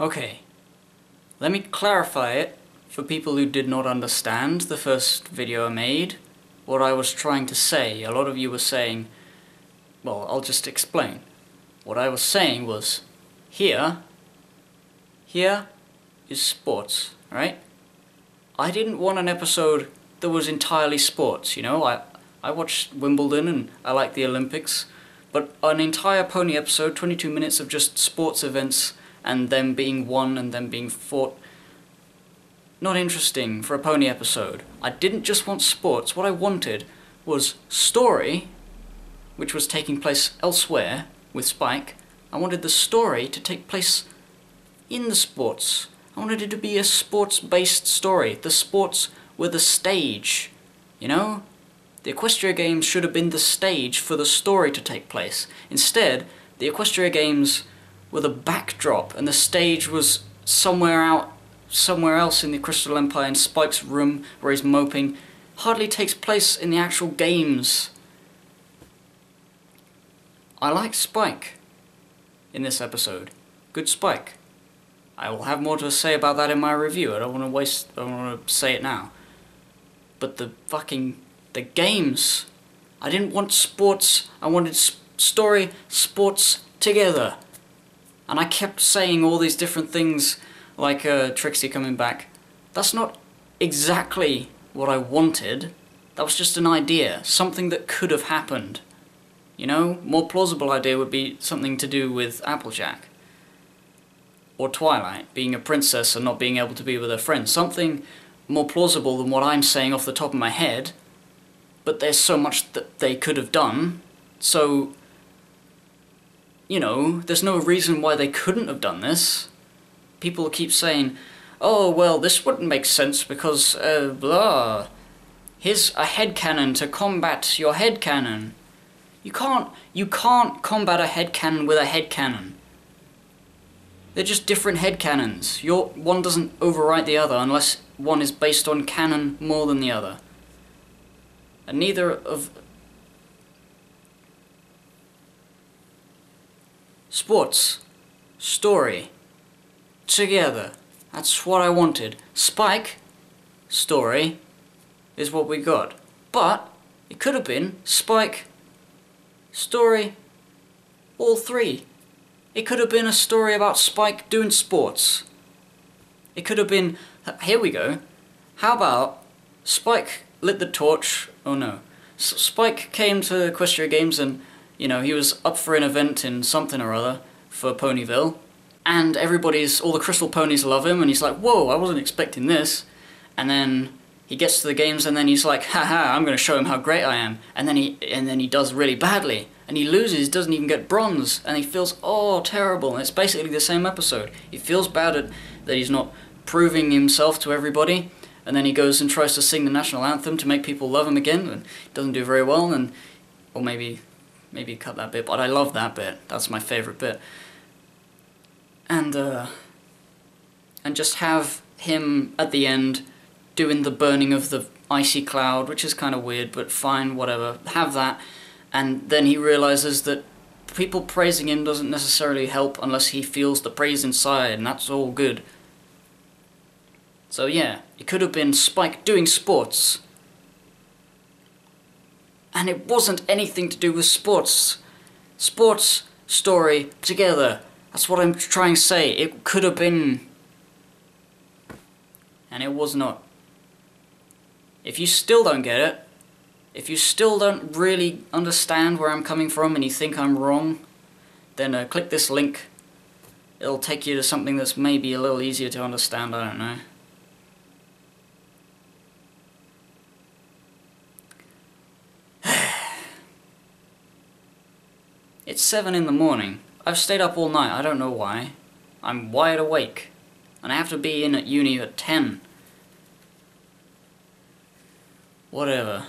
Okay, let me clarify it for people who did not understand the first video I made. What I was trying to say, a lot of you were saying, well, I'll just explain. What I was saying was, here is sports, right? I didn't want an episode that was entirely sports, you know? I watched Wimbledon and I like the Olympics, but an entire pony episode, 22 minutes of just sports events and them being won and them being fought, not interesting for a pony episode. I didn't just want sports. What I wanted was story, which was taking place elsewhere with Spike. I wanted the story to take place in the sports. I wanted it to be a sports-based story. The sports were the stage, you know? The Equestria Games should have been the stage for the story to take place. Instead, the Equestria Games were the backdrop, and the stage was somewhere else in the Crystal Empire, in Spike's room where he's moping. Hardly takes place in the actual games. I like Spike in this episode. Good Spike. I will have more to say about that in my review. I don't want to say it now. But the games. I didn't want sports. I wanted story, sports together. And I kept saying all these different things, like Trixie coming back. That's not exactly what I wanted. That was just an idea, something that could have happened. You know, more plausible idea would be something to do with Applejack. Or Twilight, being a princess and not being able to be with her friends. Something more plausible than what I'm saying off the top of my head. But there's so much that they could have done, so, you know, there's no reason why they couldn't have done this. People keep saying, oh, well, this wouldn't make sense because, blah. Here's a headcanon to combat your headcanon. You can't combat a headcanon with a headcanon. They're just different headcanons. One doesn't overwrite the other unless one is based on canon more than the other. And neither of... Sports. Story. Together. That's what I wanted. Spike. Story. Is what we got. But it could have been Spike. Story. All three. It could have been a story about Spike doing sports. It could have been... Here we go. How about Spike lit the torch... Oh no. Spike came to Equestria Games and, you know, he was up for an event in something or other for Ponyville. And all the crystal ponies love him and he's like, whoa, I wasn't expecting this. And then he gets to the games and then he's like, haha, I'm going to show him how great I am. And then he does really badly. And he loses, doesn't even get bronze. And he feels, oh, terrible. And it's basically the same episode. He feels bad that he's not proving himself to everybody. And then he goes and tries to sing the national anthem to make people love him again, and doesn't do very well, or maybe cut that bit, but I love that bit. That's my favourite bit. And just have him at the end doing the burning of the icy cloud, which is kind of weird, but fine, whatever. Have that, and then he realises that people praising him doesn't necessarily help unless he feels the praise inside, and that's all good. So yeah, it could have been Spike doing sports. And it wasn't anything to do with sports. Sports, story, together. That's what I'm trying to say. It could have been... And it was not. If you still don't get it, if you still don't really understand where I'm coming from and you think I'm wrong, then click this link. It'll take you to something that's maybe a little easier to understand, I don't know. It's 7 in the morning. I've stayed up all night, I don't know why. I'm wide awake. And I have to be in at uni at 10. Whatever.